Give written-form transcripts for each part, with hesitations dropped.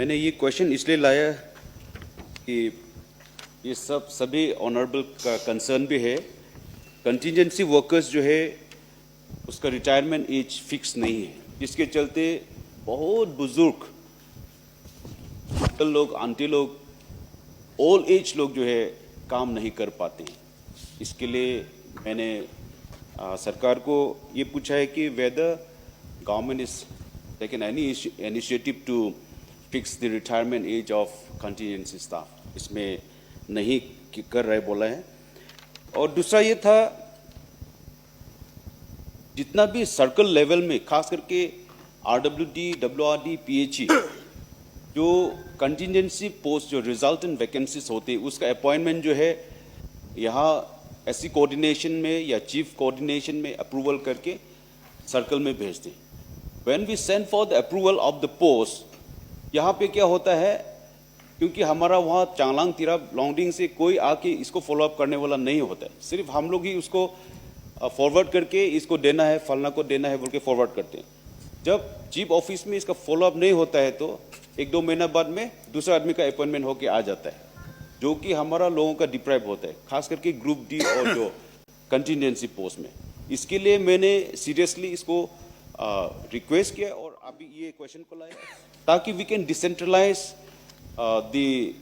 मैंने ये क्वेश्चन इसलिए लाया कि ये सभी ऑनरेबल का कंसर्न भी है। कंटिजेंसी वर्कर्स जो है उसका रिटायरमेंट एज फिक्स नहीं है, जिसके चलते बहुत बुजुर्ग अंकल लोग, आंटी लोग, ओल्ड एज लोग जो है काम नहीं कर पाते हैं। इसके लिए मैंने सरकार को ये पूछा है कि whether government is taken any initiative to fix the retirement age of contingency staff. इसमें नहीं कर रहे बोला है। और दूसरा ये था, जितना भी सर्कल लेवल में खास करके आरडब्ल्यूडी, डब्ल्यूआरडी, पीएचई जो कंटिजेंसी पोस्ट जो रिजल्टेंट वैकेंसीज होते हैं उसका अपॉइंटमेंट जो है यहाँ एससी कोऑर्डिनेशन में या चीफ कोऑर्डिनेशन में अप्रूवल करके सर्कल में भेज दें। When we send for the approval of the post, यहाँ पे क्या होता है, क्योंकि हमारा वहाँ चांगलांग, तिराप, लॉन्गडिंग से कोई आके इसको फॉलोअप करने वाला नहीं होता है। सिर्फ हम लोग ही उसको फॉरवर्ड करके इसको देना है, फलना को देना है बोल के फॉरवर्ड करते हैं। जब चीफ ऑफिस में इसका फॉलोअप नहीं होता है तो 1-2 महीना बाद में दूसरा आदमी का अपॉइंटमेंट होके आ जाता है, जो कि हमारा लोगों का डिप्राइव होता है, खास करके ग्रुप डी और जो कंटिजेंसी पोस्ट में। इसके लिए मैंने सीरियसली इसको रिक्वेस्ट किया और अभी ये क्वेश्चन को लाया ताकि we can decentralize the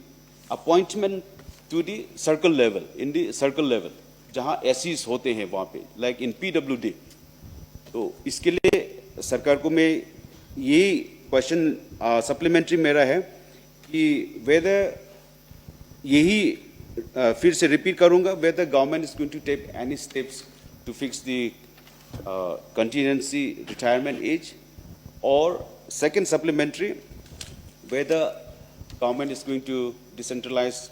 appointment to the circle level, in the circle level जहाँ एससीज होते हैं वहाँ पे, लाइक इन पीडब्ल्यूडी। तो इसके लिए सरकार को मैं ये क्वेश्चन सप्लीमेंट्री मेरा है कि वेदर यही फिर से रिपीट करूंगा, whether government is going to take any steps to fix the contingency retirement age, और second supplementary whether government is going to decentralize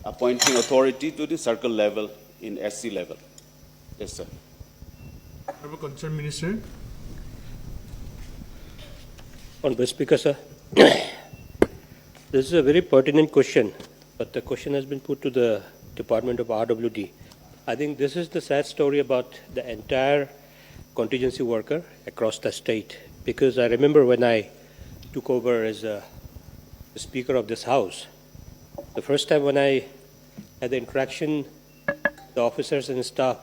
appointing authority to the circle level in SC level. Yes, sir. Honorable Concerned Minister. Honorable Speaker, sir. This is a very pertinent question, but the question has been put to the Department of RWD. I think this is the sad story about the entire contingency worker across the state, because I remember when I took over as the Speaker of this House, the first time when I had the interaction with the officers and staff,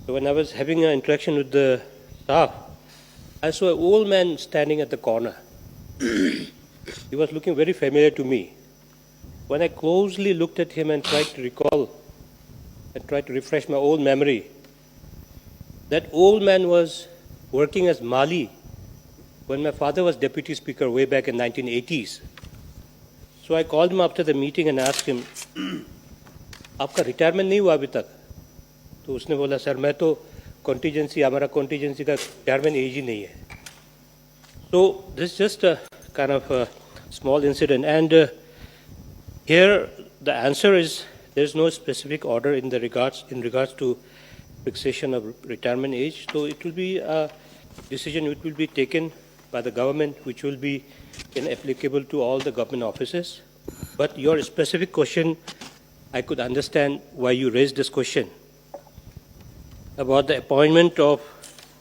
so when I was having an interaction with the staff, I saw an old man standing at the corner. He was looking very familiar to me. When I closely looked at him and tried to recall and tried to refresh my old memory, that old man was working as Mali when my father was Deputy Speaker way back in 1980s. So I called him after the meeting and asked him, आपका retirement नहीं हुआ अभी तक? तो उसने बोला, sir मैं तो कॉन्टीजेंसी, हमारा कॉन्टीजेंसी का रिटायरमेंट एज ही नहीं है. So this is just a kind of a small incident, and here the answer is there is no specific order in regards to fixation of retirement age. So it will be a decision which will be taken by the government, which will be applicable to all the government offices. But your specific question, I could understand why you raised this question about the appointment of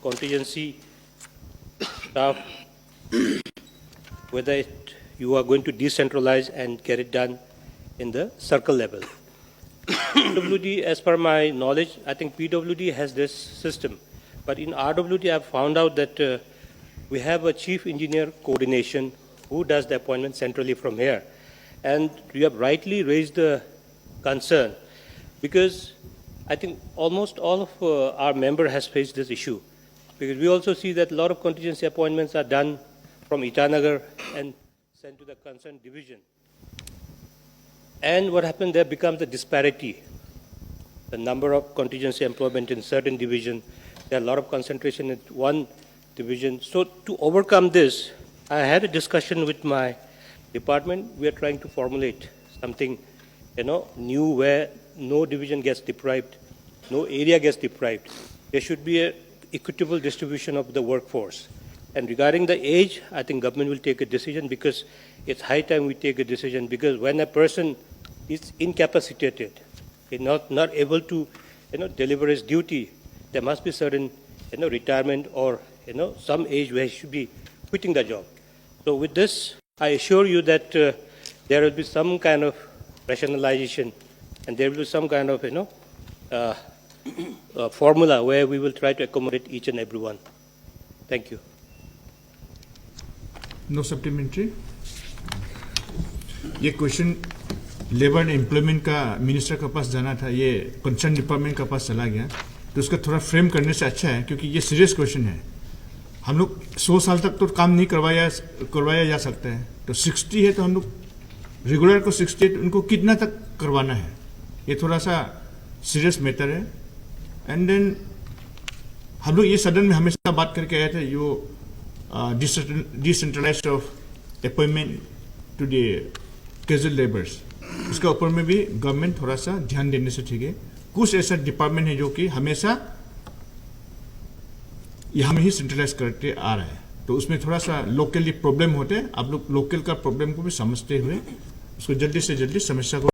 contingency staff, whether you are going to decentralize and get it done in the circle level. PWD, as per my knowledge, I think PWD has this system. But in RWD, I've found out that we have a chief engineer coordination who does the appointment centrally from here. And you have rightly raised the concern, because I think almost all of our member has faced this issue. Because we also see that a lot of contingency appointments are done from Itanagar and sent to the concerned division. And what happened there becomes a disparity. The number of contingency employment in certain division, there are a lot of concentration in one division. So to overcome this, I had a discussion with my department. We are trying to formulate something, new, where no division gets deprived, no area gets deprived. There should be an equitable distribution of the workforce. And regarding the age, I think government will take a decision, because it's high time we take a decision, because when a person is incapacitated, is not able to, deliver his duty, there must be certain, retirement or, some age where he should be quitting the job. So with this, I assure you that there will be some kind of rationalization and there will be some kind of, formula where we will try to accommodate each and every one. Thank you. No supplementary. ये question labour and employment का minister के पास जाना था, ये concern department के पास चला गया, तो उसका थोड़ा फ्रेम करने से अच्छा है, क्योंकि ये सीरियस क्वेश्चन है। हम लोग 100 साल तक तो काम नहीं करवाया जा सकता है, तो 60 है तो हम लोग रेगुलर को 60 उनको कितना तक करवाना है, ये थोड़ा सा सीरियस मैटर है। एंड देन हम लोग ये सदन में हमेशा बात करके आए थे, यो decentralized of appointment to the casual labours, उसके ऊपर में भी गवर्नमेंट थोड़ा सा ध्यान देने से ठीक है। कुछ ऐसा डिपार्टमेंट है जो कि हमेशा यहाँ में ही सेंट्रलाइज करते आ रहा है, तो उसमें थोड़ा सा लोकली प्रॉब्लम होते हैं। आप लोग लोकल का प्रॉब्लम को भी समझते हुए उसको जल्दी से जल्दी समस्या को